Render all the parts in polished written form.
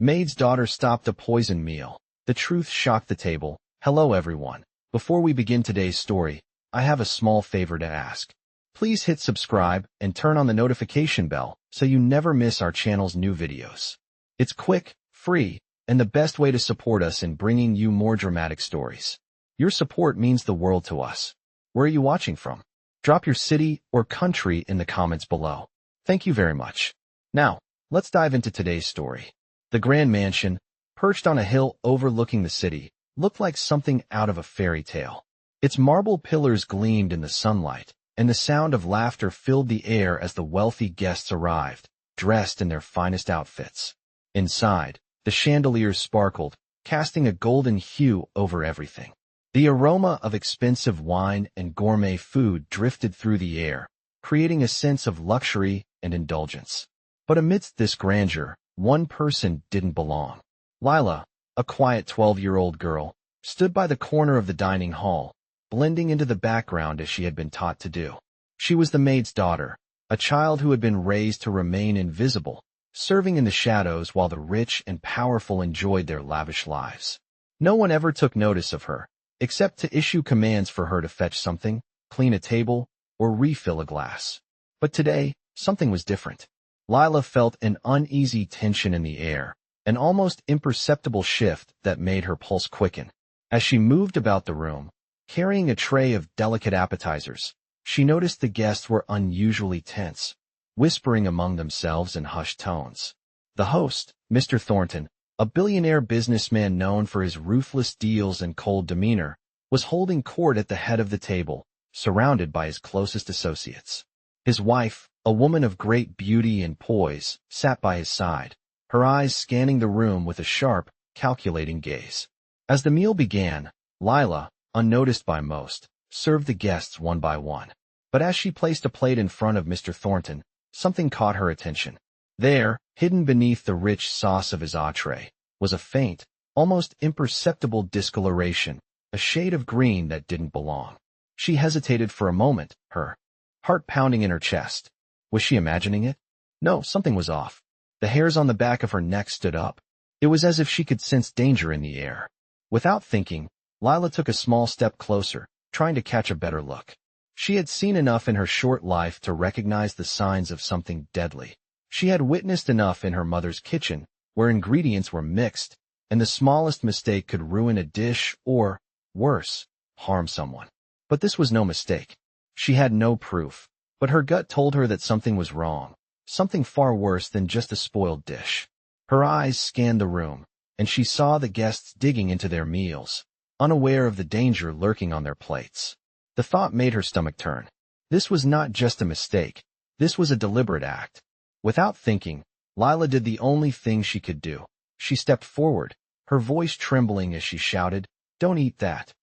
Maid's daughter stopped a poisoned meal. The truth shocked the table. Hello everyone. Before we begin today's story, I have a small favor to ask. Please hit subscribe and turn on the notification bell so you never miss our channel's new videos. It's quick, free, and the best way to support us in bringing you more dramatic stories. Your support means the world to us. Where are you watching from? Drop your city or country in the comments below. Thank you very much. Now, let's dive into today's story. The grand mansion, perched on a hill overlooking the city, looked like something out of a fairy tale. Its marble pillars gleamed in the sunlight, and the sound of laughter filled the air as the wealthy guests arrived, dressed in their finest outfits. Inside, the chandeliers sparkled, casting a golden hue over everything. The aroma of expensive wine and gourmet food drifted through the air, creating a sense of luxury and indulgence. But amidst this grandeur, one person didn't belong. Lila, a quiet 12-year-old girl, stood by the corner of the dining hall, blending into the background as she had been taught to do. She was the maid's daughter, a child who had been raised to remain invisible, serving in the shadows while the rich and powerful enjoyed their lavish lives. No one ever took notice of her, except to issue commands for her to fetch something, clean a table, or refill a glass. But today, something was different. Lila felt an uneasy tension in the air, an almost imperceptible shift that made her pulse quicken. As she moved about the room, carrying a tray of delicate appetizers, she noticed the guests were unusually tense, whispering among themselves in hushed tones. The host, Mr. Thornton, a billionaire businessman known for his ruthless deals and cold demeanor, was holding court at the head of the table, surrounded by his closest associates. His wife, a woman of great beauty and poise, sat by his side, her eyes scanning the room with a sharp, calculating gaze. As the meal began, Lila, unnoticed by most, served the guests one by one. But as she placed a plate in front of Mr. Thornton, something caught her attention. There, hidden beneath the rich sauce of his entree, was a faint, almost imperceptible discoloration, a shade of green that didn't belong. She hesitated for a moment, her heart pounding in her chest. Was she imagining it? No, something was off. The hairs on the back of her neck stood up. It was as if she could sense danger in the air. Without thinking, Lila took a small step closer, trying to catch a better look. She had seen enough in her short life to recognize the signs of something deadly. She had witnessed enough in her mother's kitchen, where ingredients were mixed, and the smallest mistake could ruin a dish or, worse, harm someone. But this was no mistake. She had no proof, but her gut told her that something was wrong, something far worse than just a spoiled dish. Her eyes scanned the room, and she saw the guests digging into their meals, unaware of the danger lurking on their plates. The thought made her stomach turn. This was not just a mistake. This was a deliberate act. Without thinking, Lila did the only thing she could do. She stepped forward, her voice trembling as she shouted, "Don't eat that."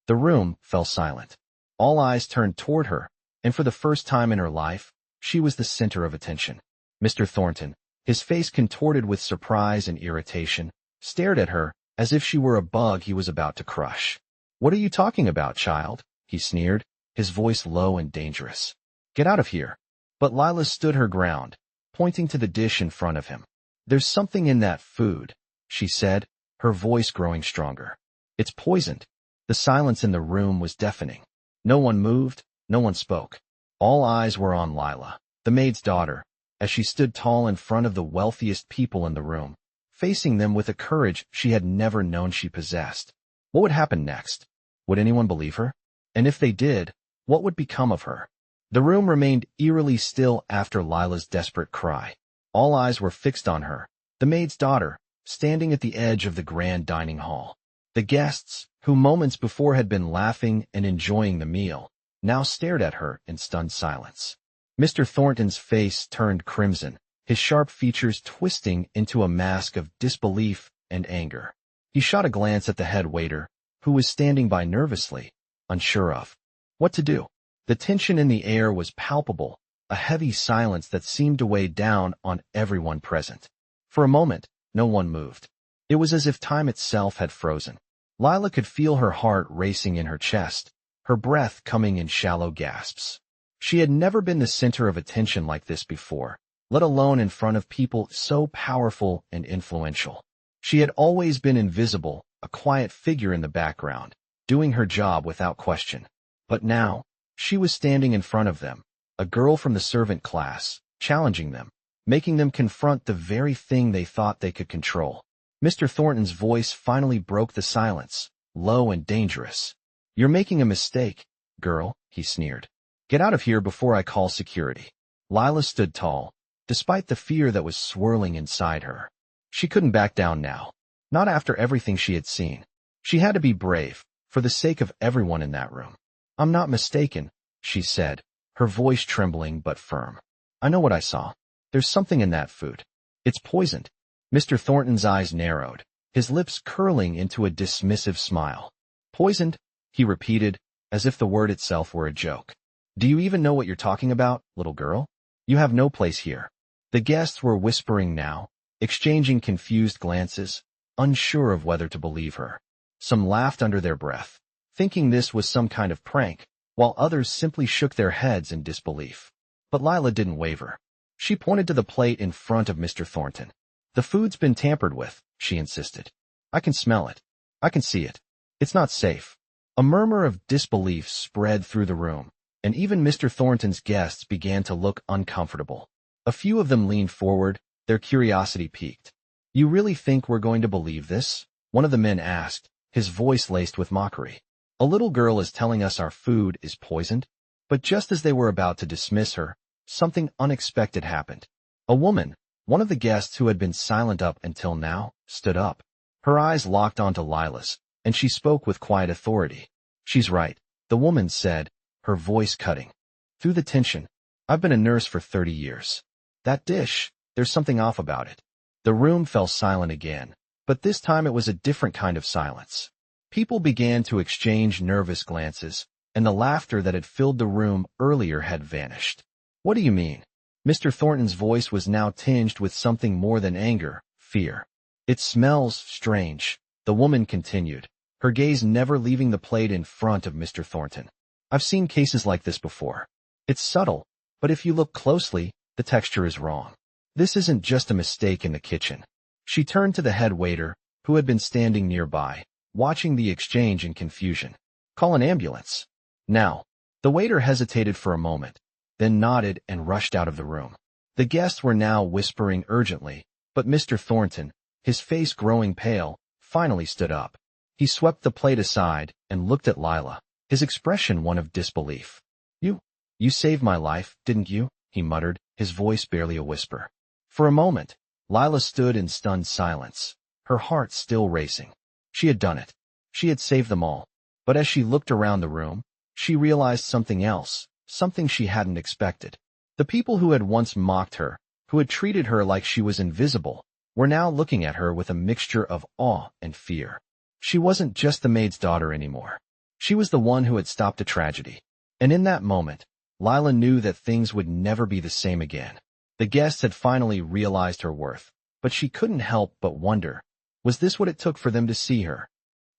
The room fell silent. All eyes turned toward her, and for the first time in her life, she was the center of attention. Mr. Thornton, his face contorted with surprise and irritation, stared at her as if she were a bug he was about to crush. "What are you talking about, child?" he sneered, his voice low and dangerous. "Get out of here." But Lila stood her ground, pointing to the dish in front of him. "There's something in that food," she said, her voice growing stronger. "It's poisoned." The silence in the room was deafening. No one moved, no one spoke. All eyes were on Lila, the maid's daughter, as she stood tall in front of the wealthiest people in the room, facing them with a courage she had never known she possessed. What would happen next? Would anyone believe her? And if they did, what would become of her? The room remained eerily still after Lila's desperate cry. All eyes were fixed on her, the maid's daughter, standing at the edge of the grand dining hall. The guests, who moments before had been laughing and enjoying the meal, now stared at her in stunned silence. Mr. Thornton's face turned crimson, his sharp features twisting into a mask of disbelief and anger. He shot a glance at the head waiter, who was standing by nervously, unsure of what to do. The tension in the air was palpable, a heavy silence that seemed to weigh down on everyone present. For a moment, no one moved. It was as if time itself had frozen. Lila could feel her heart racing in her chest, her breath coming in shallow gasps. She had never been the center of attention like this before, let alone in front of people so powerful and influential. She had always been invisible, a quiet figure in the background, doing her job without question. But now, she was standing in front of them, a girl from the servant class, challenging them, making them confront the very thing they thought they could control. Mr. Thornton's voice finally broke the silence, low and dangerous. "You're making a mistake, girl," he sneered. "Get out of here before I call security." Lila stood tall, despite the fear that was swirling inside her. She couldn't back down now, not after everything she had seen. She had to be brave, for the sake of everyone in that room. "I'm not mistaken," she said, her voice trembling but firm. "I know what I saw. There's something in that food. It's poisoned." Mr. Thornton's eyes narrowed, his lips curling into a dismissive smile. "Poisoned?" he repeated, as if the word itself were a joke. "Do you even know what you're talking about, little girl? You have no place here." The guests were whispering now, exchanging confused glances, unsure of whether to believe her. Some laughed under their breath, thinking this was some kind of prank, while others simply shook their heads in disbelief. But Lila didn't waver. She pointed to the plate in front of Mr. Thornton. "The food's been tampered with," she insisted. "I can smell it. I can see it. It's not safe." A murmur of disbelief spread through the room, and even Mr. Thornton's guests began to look uncomfortable. A few of them leaned forward, their curiosity piqued. "You really think we're going to believe this?" one of the men asked, his voice laced with mockery. "A little girl is telling us our food is poisoned?" But just as they were about to dismiss her, something unexpected happened. A woman, one of the guests who had been silent up until now, stood up. Her eyes locked onto Lila's, and she spoke with quiet authority. "She's right," the woman said, her voice cutting through the tension. "I've been a nurse for 30 years. That dish, there's something off about it." The room fell silent again, but this time it was a different kind of silence. People began to exchange nervous glances, and the laughter that had filled the room earlier had vanished. "What do you mean?" Mr. Thornton's voice was now tinged with something more than anger, fear. "It smells strange," the woman continued, her gaze never leaving the plate in front of Mr. Thornton. "I've seen cases like this before. It's subtle, but if you look closely, the texture is wrong. This isn't just a mistake in the kitchen." She turned to the head waiter, who had been standing nearby, watching the exchange in confusion. "Call an ambulance." "Now." The waiter hesitated for a moment, then nodded and rushed out of the room. The guests were now whispering urgently, but Mr. Thornton, his face growing pale, finally stood up. He swept the plate aside and looked at Lila, his expression one of disbelief. You saved my life, didn't you?" he muttered, his voice barely a whisper. For a moment, Lila stood in stunned silence, her heart still racing. She had done it. She had saved them all. But as she looked around the room, she realized something else, something she hadn't expected. The people who had once mocked her, who had treated her like she was invisible, were now looking at her with a mixture of awe and fear. She wasn't just the maid's daughter anymore. She was the one who had stopped a tragedy. And in that moment, Lila knew that things would never be the same again. The guests had finally realized her worth, but she couldn't help but wonder, was this what it took for them to see her?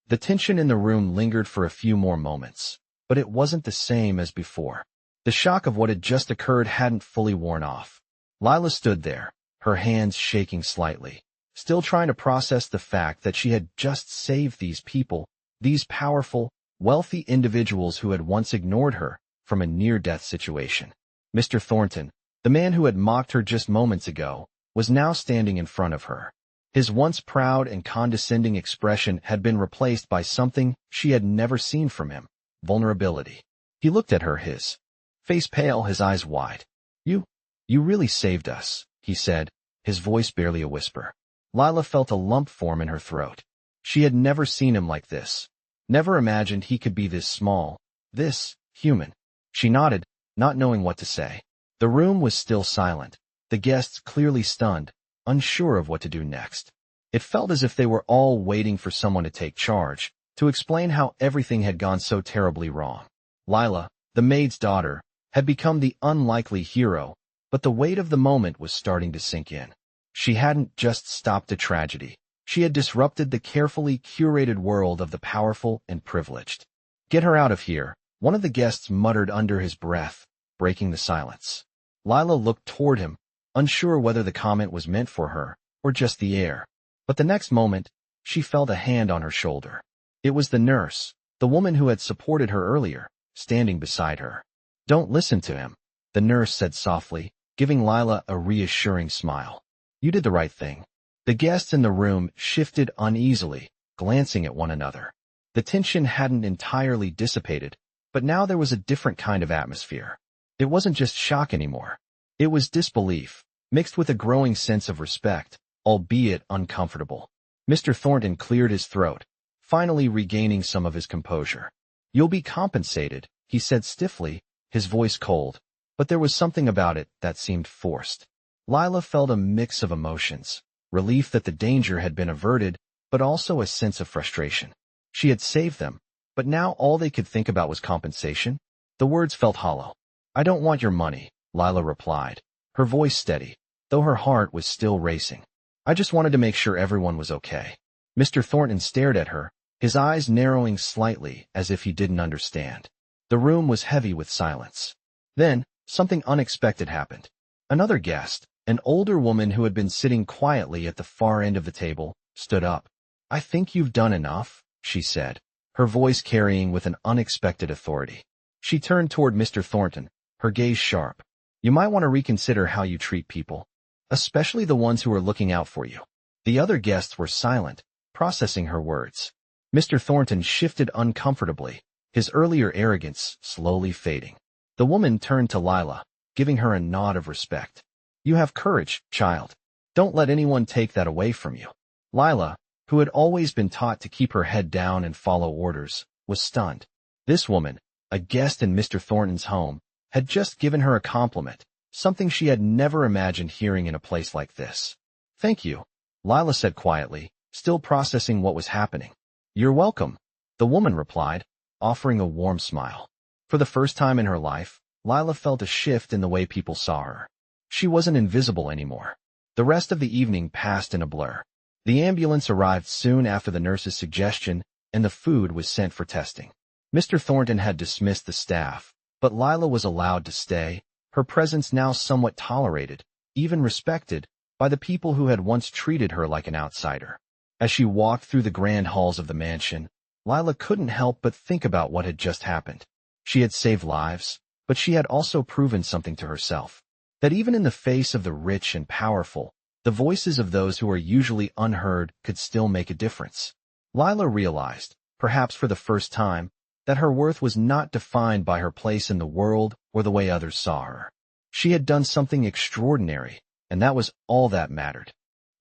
The tension in the room lingered for a few more moments, but it wasn't the same as before. The shock of what had just occurred hadn't fully worn off. Lila stood there, her hands shaking slightly, still trying to process the fact that she had just saved these people, these powerful, wealthy individuals who had once ignored her, from a near-death situation. Mr. Thornton, the man who had mocked her just moments ago, was now standing in front of her. His once proud and condescending expression had been replaced by something she had never seen from him: vulnerability. He looked at her, his face pale, his eyes wide. You really saved us," he said, his voice barely a whisper. Lila felt a lump form in her throat. She had never seen him like this, never imagined he could be this small, this human. She nodded, not knowing what to say. The room was still silent, the guests clearly stunned, unsure of what to do next. It felt as if they were all waiting for someone to take charge, to explain how everything had gone so terribly wrong. Lila, the maid's daughter, had become the unlikely hero, but the weight of the moment was starting to sink in. She hadn't just stopped a tragedy. She had disrupted the carefully curated world of the powerful and privileged. "Get her out of here," one of the guests muttered under his breath, breaking the silence. Lila looked toward him, unsure whether the comment was meant for her, or just the air. But the next moment, she felt a hand on her shoulder. It was the nurse, the woman who had supported her earlier, standing beside her. "Don't listen to him," the nurse said softly, giving Lila a reassuring smile. "You did the right thing." The guests in the room shifted uneasily, glancing at one another. The tension hadn't entirely dissipated, but now there was a different kind of atmosphere. It wasn't just shock anymore. It was disbelief, mixed with a growing sense of respect, albeit uncomfortable. Mr. Thornton cleared his throat, finally regaining some of his composure. "You'll be compensated," he said stiffly, his voice cold, but there was something about it that seemed forced. Lila felt a mix of emotions, relief that the danger had been averted, but also a sense of frustration. She had saved them, but now all they could think about was compensation. The words felt hollow. "I don't want your money," Lila replied, her voice steady, though her heart was still racing. "I just wanted to make sure everyone was okay." Mr. Thornton stared at her, his eyes narrowing slightly as if he didn't understand. The room was heavy with silence. Then, something unexpected happened. Another guest, an older woman who had been sitting quietly at the far end of the table, stood up. "I think you've done enough," she said, her voice carrying with an unexpected authority. She turned toward Mr. Thornton, her gaze sharp. "You might want to reconsider how you treat people, especially the ones who are looking out for you." The other guests were silent, processing her words. Mr. Thornton shifted uncomfortably, his earlier arrogance slowly fading. The woman turned to Lila, giving her a nod of respect. "You have courage, child. Don't let anyone take that away from you." Lila, who had always been taught to keep her head down and follow orders, was stunned. This woman, a guest in Mr. Thornton's home, had just given her a compliment, something she had never imagined hearing in a place like this. "Thank you," Lila said quietly, still processing what was happening. "You're welcome," the woman replied, offering a warm smile. For the first time in her life, Lila felt a shift in the way people saw her. She wasn't invisible anymore. The rest of the evening passed in a blur. The ambulance arrived soon after the nurse's suggestion, and the food was sent for testing. Mr. Thornton had dismissed the staff, but Lila was allowed to stay, her presence now somewhat tolerated, even respected, by the people who had once treated her like an outsider. As she walked through the grand halls of the mansion, Lila couldn't help but think about what had just happened. She had saved lives, but she had also proven something to herself. That even in the face of the rich and powerful, the voices of those who are usually unheard could still make a difference. Lila realized, perhaps for the first time, that her worth was not defined by her place in the world or the way others saw her. She had done something extraordinary, and that was all that mattered.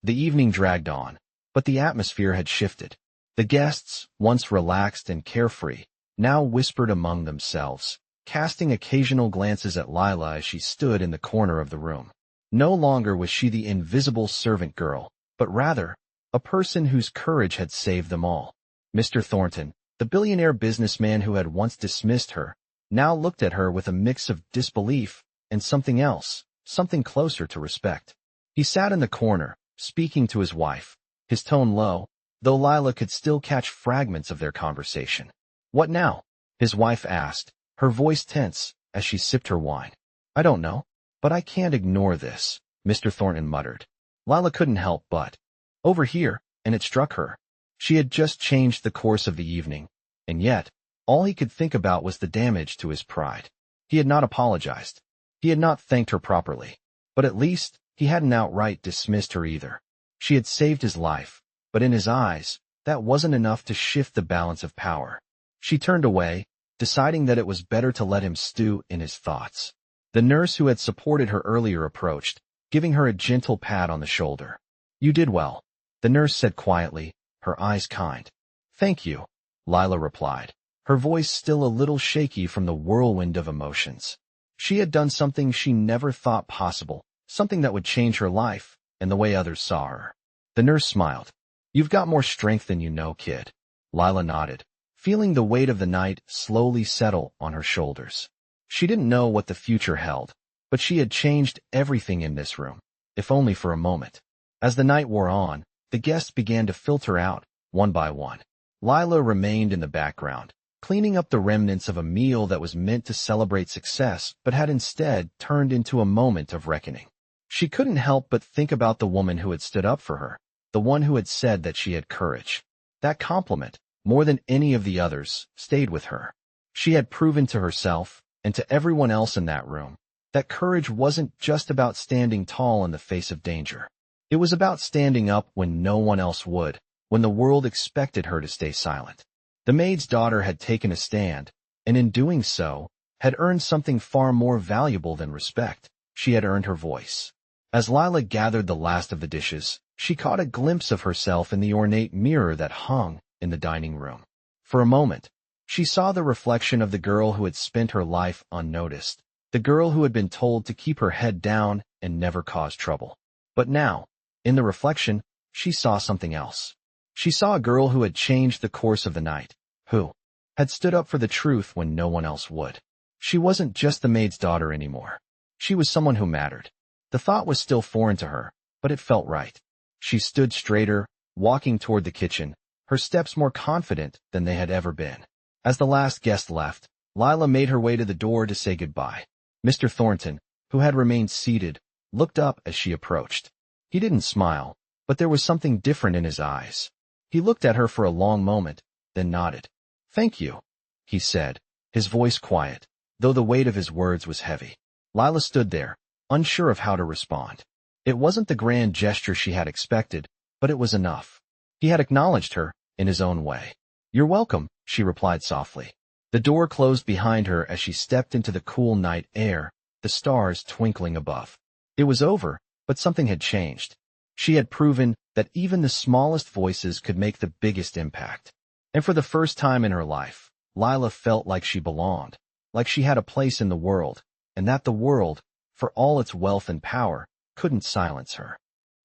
The evening dragged on, but the atmosphere had shifted. The guests, once relaxed and carefree, now whispered among themselves, casting occasional glances at Lila as she stood in the corner of the room. No longer was she the invisible servant girl, but rather, a person whose courage had saved them all. Mr. Thornton, the billionaire businessman who had once dismissed her, now looked at her with a mix of disbelief and something else, something closer to respect. He sat in the corner, speaking to his wife, his tone low, though Lila could still catch fragments of their conversation. "What now?" his wife asked, her voice tense as she sipped her wine. "I don't know, but I can't ignore this," Mr. Thornton muttered. Lila couldn't help but. Over here, and it struck her. She had just changed the course of the evening, and yet, all he could think about was the damage to his pride. He had not apologized. He had not thanked her properly. But at least, he hadn't outright dismissed her either. She had saved his life, but in his eyes, that wasn't enough to shift the balance of power. She turned away, deciding that it was better to let him stew in his thoughts. The nurse who had supported her earlier approached, giving her a gentle pat on the shoulder. "You did well," the nurse said quietly, her eyes kind. "Thank you," Lila replied, her voice still a little shaky from the whirlwind of emotions. She had done something she never thought possible, something that would change her life and the way others saw her. The nurse smiled. "You've got more strength than you know, kid." Lila nodded, feeling the weight of the night slowly settle on her shoulders. She didn't know what the future held, but she had changed everything in this room, if only for a moment. As the night wore on, the guests began to filter out, one by one. Lila remained in the background, cleaning up the remnants of a meal that was meant to celebrate success but had instead turned into a moment of reckoning. She couldn't help but think about the woman who had stood up for her, the one who had said that she had courage. That compliment, more than any of the others, stayed with her. She had proven to herself, and to everyone else in that room, that courage wasn't just about standing tall in the face of danger. It was about standing up when no one else would, when the world expected her to stay silent. The maid's daughter had taken a stand, and in doing so, had earned something far more valuable than respect. She had earned her voice. As Lila gathered the last of the dishes, she caught a glimpse of herself in the ornate mirror that hung in the dining room. For a moment, she saw the reflection of the girl who had spent her life unnoticed, the girl who had been told to keep her head down and never cause trouble. But now, in the reflection, she saw something else. She saw a girl who had changed the course of the night, who had stood up for the truth when no one else would. She wasn't just the maid's daughter anymore. She was someone who mattered. The thought was still foreign to her, but it felt right. She stood straighter, walking toward the kitchen, her steps more confident than they had ever been. As the last guest left, Lila made her way to the door to say goodbye. Mr. Thornton, who had remained seated, looked up as she approached. He didn't smile, but there was something different in his eyes. He looked at her for a long moment, then nodded. "Thank you," he said, his voice quiet, though the weight of his words was heavy. Lila stood there, unsure of how to respond. It wasn't the grand gesture she had expected, but it was enough. He had acknowledged her, in his own way. "You're welcome," she replied softly. The door closed behind her as she stepped into the cool night air, the stars twinkling above. It was over, but something had changed. She had proven that even the smallest voices could make the biggest impact. And for the first time in her life, Lila felt like she belonged, like she had a place in the world, and that the world, for all its wealth and power, couldn't silence her.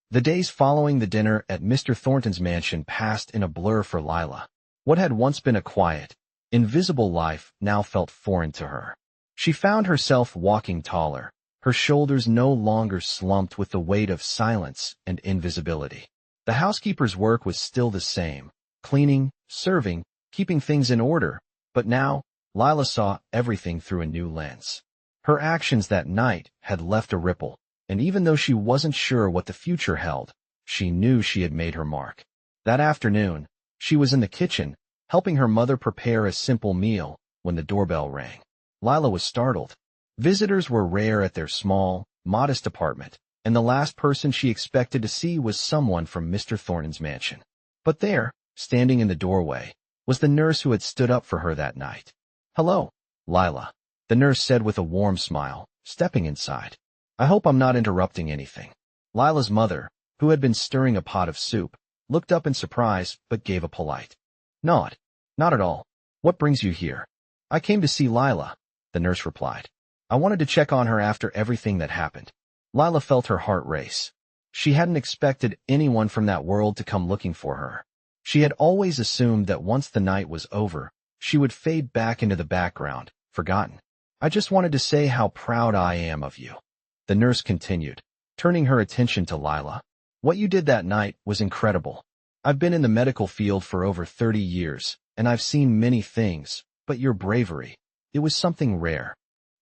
The days following the dinner at Mr. Thornton's mansion passed in a blur for Lila. What had once been a quiet, invisible life now felt foreign to her. She found herself walking taller, her shoulders no longer slumped with the weight of silence and invisibility. The housekeeper's work was still the same, cleaning, serving, keeping things in order, but now, Lila saw everything through a new lens. Her actions that night had left a ripple, and even though she wasn't sure what the future held, she knew she had made her mark. That afternoon, she was in the kitchen, helping her mother prepare a simple meal, when the doorbell rang. Lila was startled. Visitors were rare at their small, modest apartment, and the last person she expected to see was someone from Mr. Thornton's mansion. But there, standing in the doorway, was the nurse who had stood up for her that night. "Hello, Lila," the nurse said with a warm smile, stepping inside. "I hope I'm not interrupting anything." Lila's mother, who had been stirring a pot of soup, looked up in surprise but gave a polite nod. "Not at all. What brings you here?" "I came to see Lila," the nurse replied. "I wanted to check on her after everything that happened." Lila felt her heart race. She hadn't expected anyone from that world to come looking for her. She had always assumed that once the night was over, she would fade back into the background, forgotten. "I just wanted to say how proud I am of you," the nurse continued, turning her attention to Lila. "What you did that night was incredible. I've been in the medical field for over 30 years, and I've seen many things, but your bravery, it was something rare."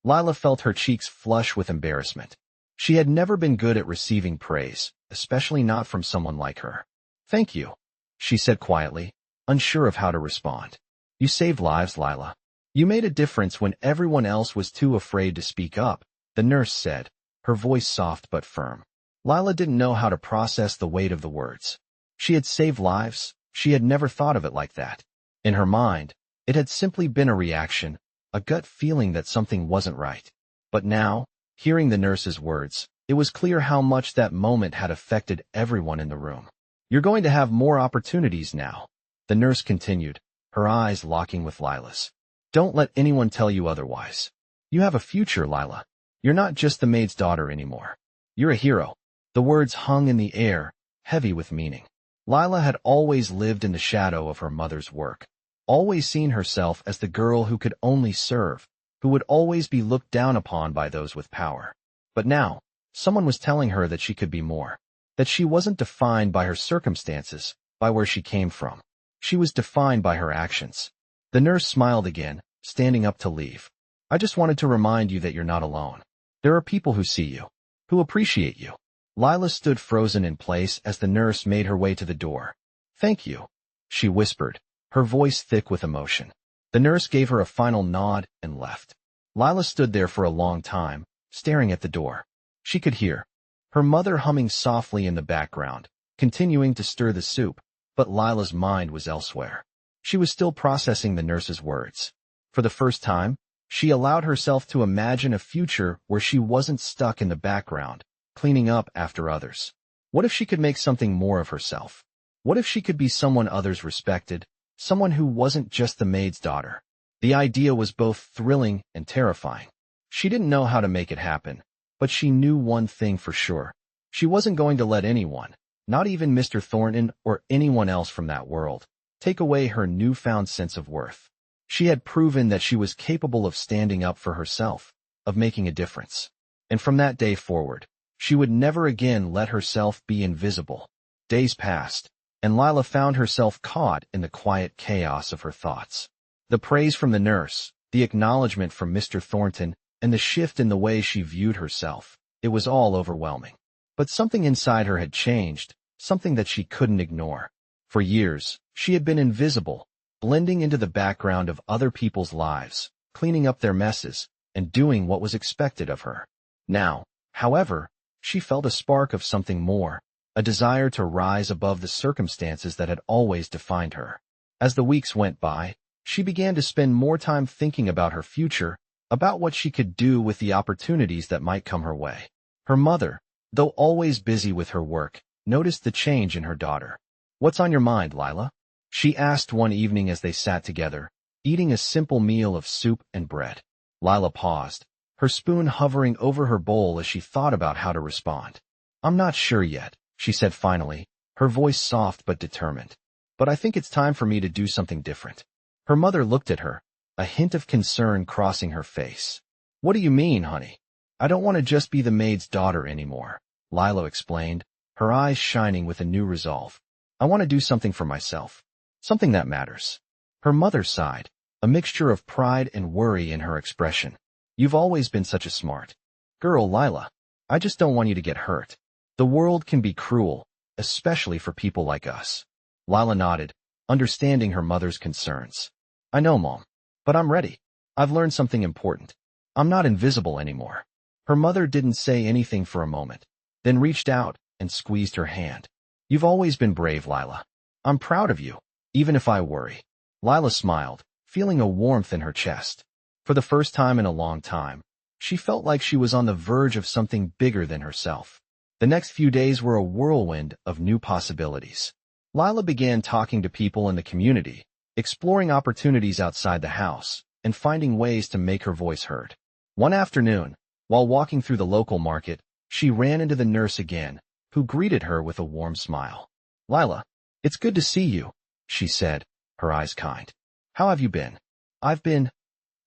Lila felt her cheeks flush with embarrassment. She had never been good at receiving praise, especially not from someone like her. "Thank you," she said quietly, unsure of how to respond. "You saved lives, Lila. You made a difference when everyone else was too afraid to speak up," the nurse said, her voice soft but firm. Lila didn't know how to process the weight of the words. She had saved lives, she had never thought of it like that. In her mind, it had simply been a reaction, a gut feeling that something wasn't right. But now, hearing the nurse's words, it was clear how much that moment had affected everyone in the room. "You're going to have more opportunities now," the nurse continued, her eyes locking with Lila's. "Don't let anyone tell you otherwise. You have a future, Lila. You're not just the maid's daughter anymore. You're a hero." The words hung in the air, heavy with meaning. Lila had always lived in the shadow of her mother's work, always seen herself as the girl who could only serve, who would always be looked down upon by those with power. But now, someone was telling her that she could be more, that she wasn't defined by her circumstances, by where she came from. She was defined by her actions. The nurse smiled again, standing up to leave. "I just wanted to remind you that you're not alone. There are people who see you, who appreciate you." Lila stood frozen in place as the nurse made her way to the door. "Thank you," she whispered, her voice thick with emotion. The nurse gave her a final nod and left. Lila stood there for a long time, staring at the door. She could hear her mother humming softly in the background, continuing to stir the soup, but Lila's mind was elsewhere. She was still processing the nurse's words. For the first time, she allowed herself to imagine a future where she wasn't stuck in the background, cleaning up after others. What if she could make something more of herself? What if she could be someone others respected, someone who wasn't just the maid's daughter? The idea was both thrilling and terrifying. She didn't know how to make it happen, but she knew one thing for sure. She wasn't going to let anyone, not even Mr. Thornton or anyone else from that world, take away her newfound sense of worth. She had proven that she was capable of standing up for herself, of making a difference. And from that day forward, she would never again let herself be invisible. Days passed, and Lila found herself caught in the quiet chaos of her thoughts. The praise from the nurse, the acknowledgement from Mr. Thornton, and the shift in the way she viewed herself, it was all overwhelming. But something inside her had changed, something that she couldn't ignore. For years, she had been invisible, blending into the background of other people's lives, cleaning up their messes, and doing what was expected of her. Now, however, she felt a spark of something more, a desire to rise above the circumstances that had always defined her. As the weeks went by, she began to spend more time thinking about her future, about what she could do with the opportunities that might come her way. Her mother, though always busy with her work, noticed the change in her daughter. "What's on your mind, Lila?" she asked one evening as they sat together, eating a simple meal of soup and bread. Lila paused, her spoon hovering over her bowl as she thought about how to respond. "I'm not sure yet," she said finally, her voice soft but determined. "But I think it's time for me to do something different." Her mother looked at her, a hint of concern crossing her face. "What do you mean, honey?" "I don't want to just be the maid's daughter anymore," Lila explained, her eyes shining with a new resolve. "I want to do something for myself. Something that matters." Her mother sighed, a mixture of pride and worry in her expression. "You've always been such a smart girl, Lila. I just don't want you to get hurt. The world can be cruel, especially for people like us." Lila nodded, understanding her mother's concerns. "I know, Mom. But I'm ready. I've learned something important. I'm not invisible anymore." Her mother didn't say anything for a moment, then reached out and squeezed her hand. "You've always been brave, Lila. I'm proud of you, even if I worry." Lila smiled, feeling a warmth in her chest. For the first time in a long time, she felt like she was on the verge of something bigger than herself. The next few days were a whirlwind of new possibilities. Lila began talking to people in the community, exploring opportunities outside the house, and finding ways to make her voice heard. One afternoon, while walking through the local market, she ran into the nurse again, who greeted her with a warm smile. "Lila, it's good to see you," she said, her eyes kind. "How have you been?" "I've been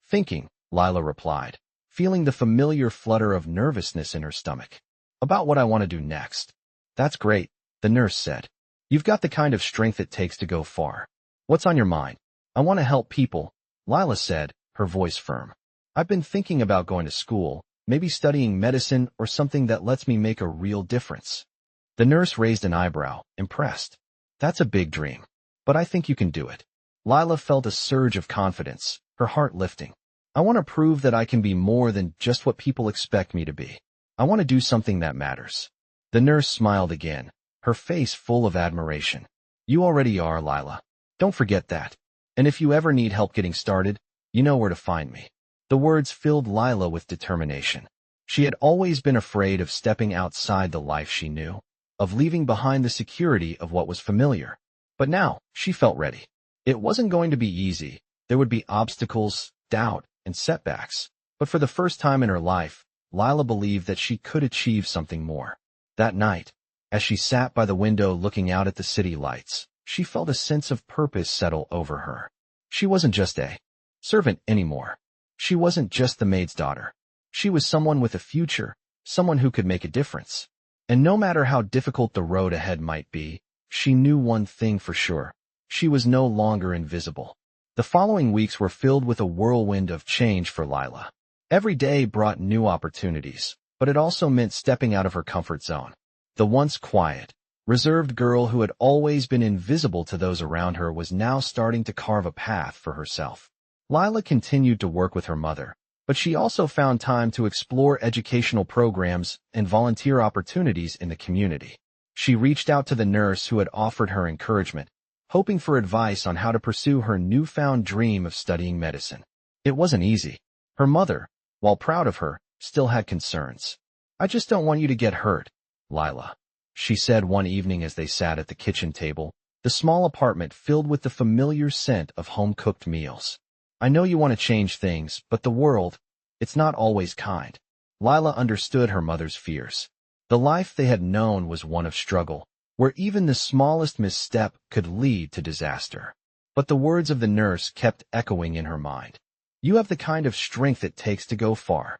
thinking," Lila replied, feeling the familiar flutter of nervousness in her stomach. "About what I want to do next." "That's great," the nurse said. "You've got the kind of strength it takes to go far. What's on your mind?" "I want to help people," Lila said, her voice firm. "I've been thinking about going to school, maybe studying medicine or something that lets me make a real difference." The nurse raised an eyebrow, impressed. "That's a big dream. But I think you can do it." Lila felt a surge of confidence, her heart lifting. "I want to prove that I can be more than just what people expect me to be. I want to do something that matters." The nurse smiled again, her face full of admiration. "You already are, Lila. Don't forget that. And if you ever need help getting started, you know where to find me." The words filled Lila with determination. She had always been afraid of stepping outside the life she knew, of leaving behind the security of what was familiar. But now, she felt ready. It wasn't going to be easy. There would be obstacles, doubt, and setbacks. But for the first time in her life, Lila believed that she could achieve something more. That night, as she sat by the window looking out at the city lights, she felt a sense of purpose settle over her. She wasn't just a servant anymore. She wasn't just the maid's daughter. She was someone with a future, someone who could make a difference. And no matter how difficult the road ahead might be, she knew one thing for sure. She was no longer invisible. The following weeks were filled with a whirlwind of change for Lila. Every day brought new opportunities, but it also meant stepping out of her comfort zone. The once quiet, reserved girl who had always been invisible to those around her was now starting to carve a path for herself. Lila continued to work with her mother, but she also found time to explore educational programs and volunteer opportunities in the community. She reached out to the nurse who had offered her encouragement, hoping for advice on how to pursue her newfound dream of studying medicine. It wasn't easy. Her mother, while proud of her, still had concerns. "I just don't want you to get hurt, Lila," she said one evening as they sat at the kitchen table, the small apartment filled with the familiar scent of home-cooked meals. "I know you want to change things, but the world, it's not always kind." Lila understood her mother's fears. The life they had known was one of struggle, where even the smallest misstep could lead to disaster. But the words of the nurse kept echoing in her mind. "You have the kind of strength it takes to go far."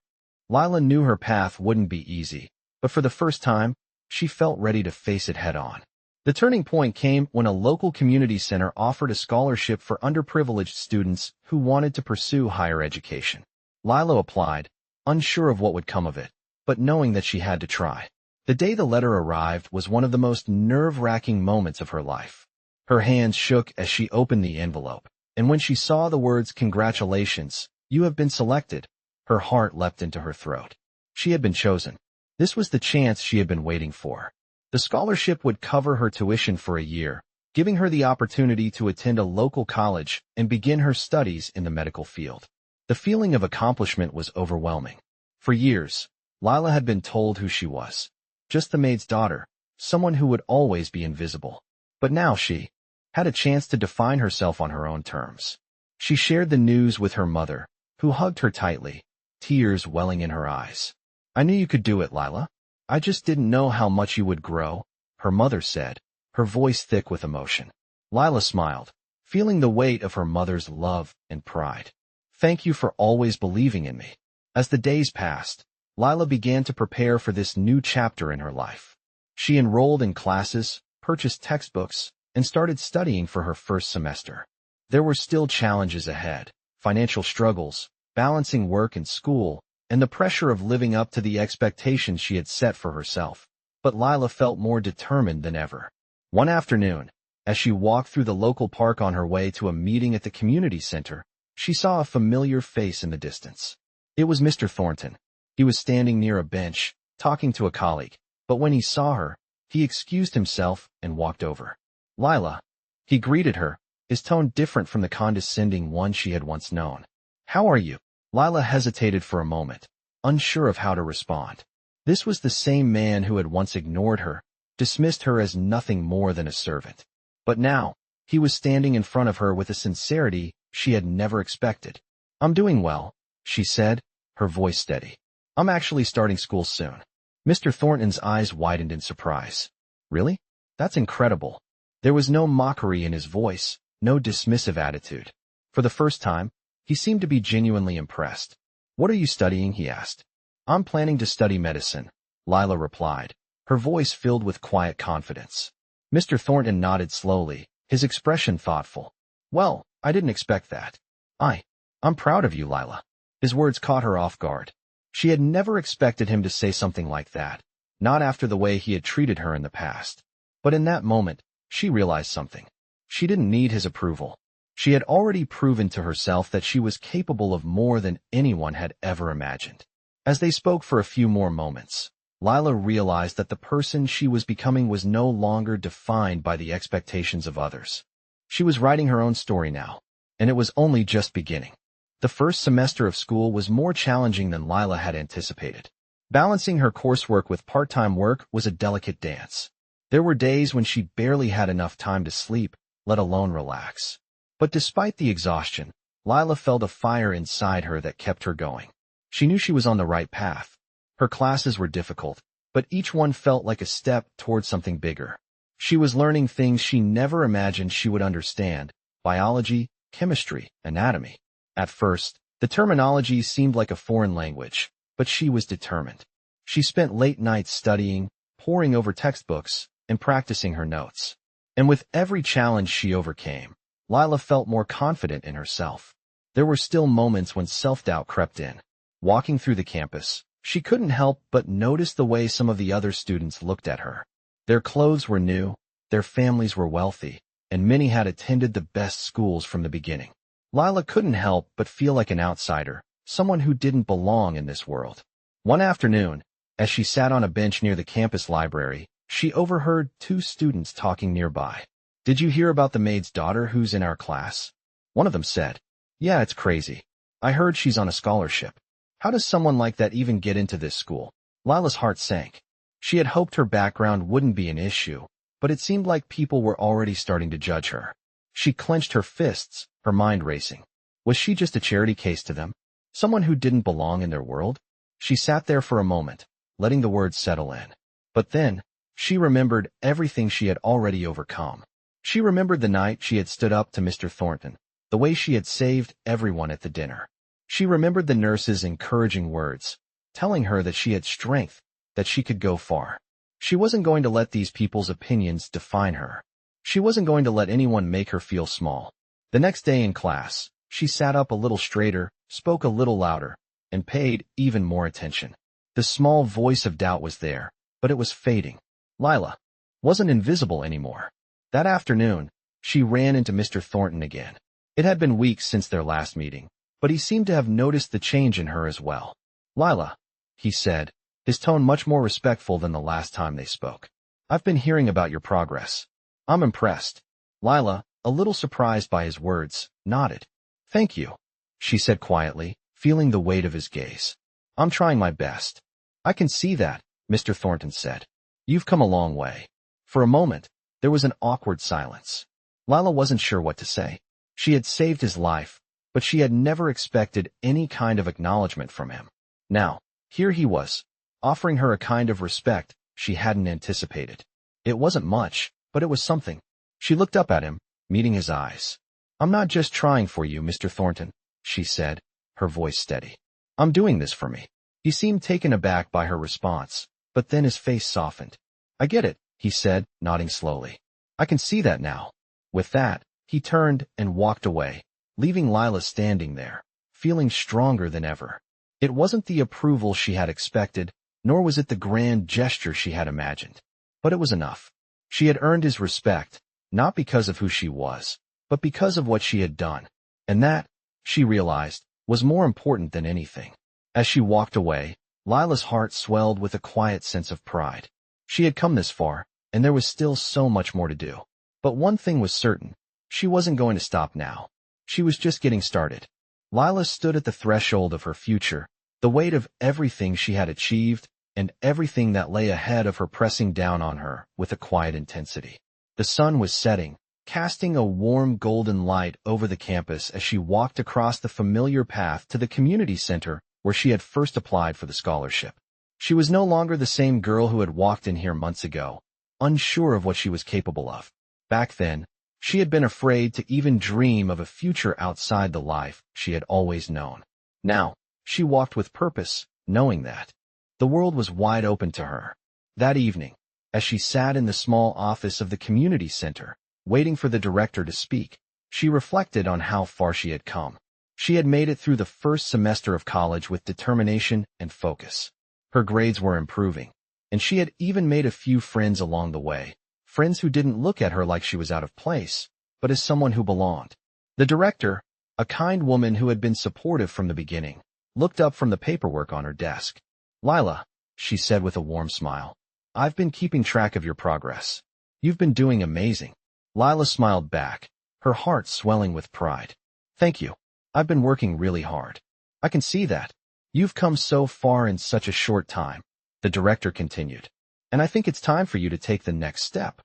Lila knew her path wouldn't be easy, but for the first time, she felt ready to face it head-on. The turning point came when a local community center offered a scholarship for underprivileged students who wanted to pursue higher education. Lila applied, unsure of what would come of it, but knowing that she had to try. The day the letter arrived was one of the most nerve-wracking moments of her life. Her hands shook as she opened the envelope, and when she saw the words "Congratulations, you have been selected," her heart leapt into her throat. She had been chosen. This was the chance she had been waiting for. The scholarship would cover her tuition for a year, giving her the opportunity to attend a local college and begin her studies in the medical field. The feeling of accomplishment was overwhelming. For years, Lila had been told who she was. Just the maid's daughter, someone who would always be invisible. But now she had a chance to define herself on her own terms. She shared the news with her mother, who hugged her tightly, tears welling in her eyes. "I knew you could do it, Lila. I just didn't know how much you would grow," her mother said, her voice thick with emotion. Lila smiled, feeling the weight of her mother's love and pride. "Thank you for always believing in me." As the days passed, Lila began to prepare for this new chapter in her life. She enrolled in classes, purchased textbooks, and started studying for her first semester. There were still challenges ahead: financial struggles, balancing work and school, and the pressure of living up to the expectations she had set for herself. But Lila felt more determined than ever. One afternoon, as she walked through the local park on her way to a meeting at the community center, she saw a familiar face in the distance. It was Mr. Thornton. He was standing near a bench, talking to a colleague, but when he saw her, he excused himself and walked over. "Lila," he greeted her, his tone different from the condescending one she had once known. "How are you?" Lila hesitated for a moment, unsure of how to respond. This was the same man who had once ignored her, dismissed her as nothing more than a servant. But now, he was standing in front of her with a sincerity she had never expected. "I'm doing well," she said, her voice steady. "I'm actually starting school soon." Mr. Thornton's eyes widened in surprise. "Really? That's incredible." There was no mockery in his voice, no dismissive attitude. For the first time, he seemed to be genuinely impressed. "What are you studying?" he asked. "I'm planning to study medicine," Lila replied, her voice filled with quiet confidence. Mr. Thornton nodded slowly, his expression thoughtful. "Well, I didn't expect that. I'm proud of you, Lila." His words caught her off guard. She had never expected him to say something like that, not after the way he had treated her in the past. But in that moment, she realized something. She didn't need his approval. She had already proven to herself that she was capable of more than anyone had ever imagined. As they spoke for a few more moments, Lila realized that the person she was becoming was no longer defined by the expectations of others. She was writing her own story now, and it was only just beginning. The first semester of school was more challenging than Lila had anticipated. Balancing her coursework with part-time work was a delicate dance. There were days when she barely had enough time to sleep, let alone relax. But despite the exhaustion, Lila felt a fire inside her that kept her going. She knew she was on the right path. Her classes were difficult, but each one felt like a step toward something bigger. She was learning things she never imagined she would understand: biology, chemistry, anatomy. At first, the terminology seemed like a foreign language, but she was determined. She spent late nights studying, poring over textbooks, and practicing her notes. And with every challenge she overcame, Lila felt more confident in herself. There were still moments when self-doubt crept in. Walking through the campus, She couldn't help but notice the way some of the other students looked at her. Their clothes were new, their families were wealthy, and many had attended the best schools from the beginning. Lila couldn't help but feel like an outsider, someone who didn't belong in this world. One afternoon, as she sat on a bench near the campus library, she overheard two students talking nearby. "Did you hear about the maid's daughter who's in our class?" One of them said. "Yeah, it's crazy. I heard she's on a scholarship. How does someone like that even get into this school?" Lila's heart sank. She had hoped her background wouldn't be an issue, but it seemed like people were already starting to judge her. She clenched her fists, her mind racing. Was she just a charity case to them? Someone who didn't belong in their world? She sat there for a moment, letting the words settle in. But then, she remembered everything she had already overcome. She remembered the night she had stood up to Mr. Thornton, the way she had saved everyone at the dinner. She remembered the nurse's encouraging words, telling her that she had strength, that she could go far. She wasn't going to let these people's opinions define her. She wasn't going to let anyone make her feel small. The next day in class, she sat up a little straighter, spoke a little louder, and paid even more attention. The small voice of doubt was there, but it was fading. Lila wasn't invisible anymore. That afternoon, she ran into Mr. Thornton again. It had been weeks since their last meeting, but he seemed to have noticed the change in her as well. "Lila," he said, his tone much more respectful than the last time they spoke. "I've been hearing about your progress. I'm impressed." Lila, a little surprised by his words, nodded. "Thank you," she said quietly, feeling the weight of his gaze. "I'm trying my best." "I can see that," Mr. Thornton said. "You've come a long way." For a moment, there was an awkward silence. Lila wasn't sure what to say. She had saved his life, but she had never expected any kind of acknowledgement from him. Now, here he was, offering her a kind of respect she hadn't anticipated. It wasn't much, but it was something. She looked up at him, meeting his eyes. "I'm not just trying for you, Mr. Thornton," she said, her voice steady. "I'm doing this for me." He seemed taken aback by her response, but then his face softened. "I get it," he said, nodding slowly. "I can see that now." With that, he turned and walked away, leaving Lila standing there, feeling stronger than ever. It wasn't the approval she had expected, nor was it the grand gesture she had imagined. But it was enough. She had earned his respect, not because of who she was, but because of what she had done. And that, she realized, was more important than anything. As she walked away, Lila's heart swelled with a quiet sense of pride. She had come this far, and there was still so much more to do. But one thing was certain. She wasn't going to stop now. She was just getting started. Lila stood at the threshold of her future, the weight of everything she had achieved, and everything that lay ahead of her pressing down on her with a quiet intensity. The sun was setting, casting a warm golden light over the campus as she walked across the familiar path to the community center where she had first applied for the scholarship. She was no longer the same girl who had walked in here months ago, unsure of what she was capable of. Back then, she had been afraid to even dream of a future outside the life she had always known. Now, she walked with purpose, knowing that the world was wide open to her. That evening, as she sat in the small office of the community center, waiting for the director to speak, she reflected on how far she had come. She had made it through the first semester of college with determination and focus. Her grades were improving, and she had even made a few friends along the way, friends who didn't look at her like she was out of place, but as someone who belonged. The director, a kind woman who had been supportive from the beginning, looked up from the paperwork on her desk. "Lila," she said with a warm smile, "I've been keeping track of your progress. You've been doing amazing." Lila smiled back, her heart swelling with pride. "Thank you. I've been working really hard." "I can see that. You've come so far in such a short time," the director continued. "And I think it's time for you to take the next step."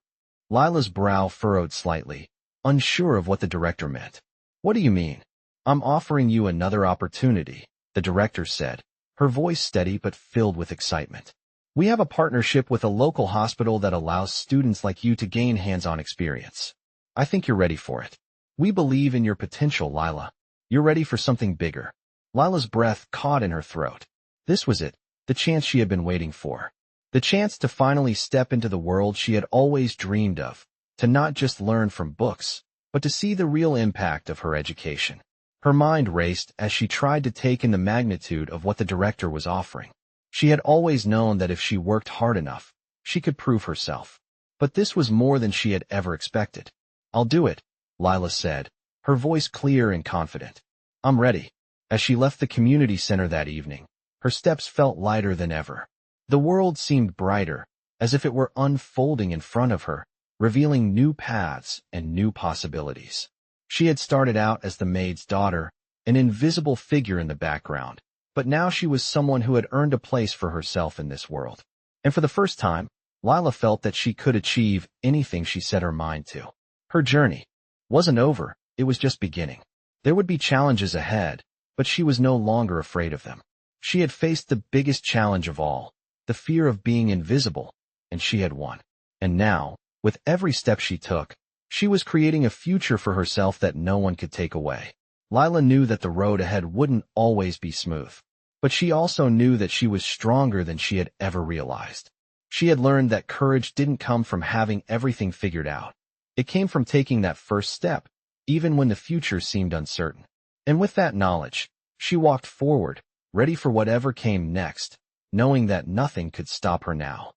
Lila's brow furrowed slightly, unsure of what the director meant. "What do you mean?" "I'm offering you another opportunity," the director said, her voice steady but filled with excitement. "We have a partnership with a local hospital that allows students like you to gain hands-on experience. I think you're ready for it. We believe in your potential, Lila. You're ready for something bigger." Lila's breath caught in her throat. This was it, the chance she had been waiting for. The chance to finally step into the world she had always dreamed of, to not just learn from books, but to see the real impact of her education. Her mind raced as she tried to take in the magnitude of what the director was offering. She had always known that if she worked hard enough, she could prove herself. But this was more than she had ever expected. "I'll do it," Lila said, her voice clear and confident. "I'm ready." As she left the community center that evening, her steps felt lighter than ever. The world seemed brighter, as if it were unfolding in front of her, revealing new paths and new possibilities. She had started out as the maid's daughter, an invisible figure in the background, but now she was someone who had earned a place for herself in this world. And for the first time, Lila felt that she could achieve anything she set her mind to. Her journey wasn't over, it was just beginning. There would be challenges ahead, but she was no longer afraid of them. She had faced the biggest challenge of all, the fear of being invisible, and she had won. And now, with every step she took, she was creating a future for herself that no one could take away. Lila knew that the road ahead wouldn't always be smooth, but she also knew that she was stronger than she had ever realized. She had learned that courage didn't come from having everything figured out. It came from taking that first step, even when the future seemed uncertain. And with that knowledge, she walked forward, ready for whatever came next, knowing that nothing could stop her now.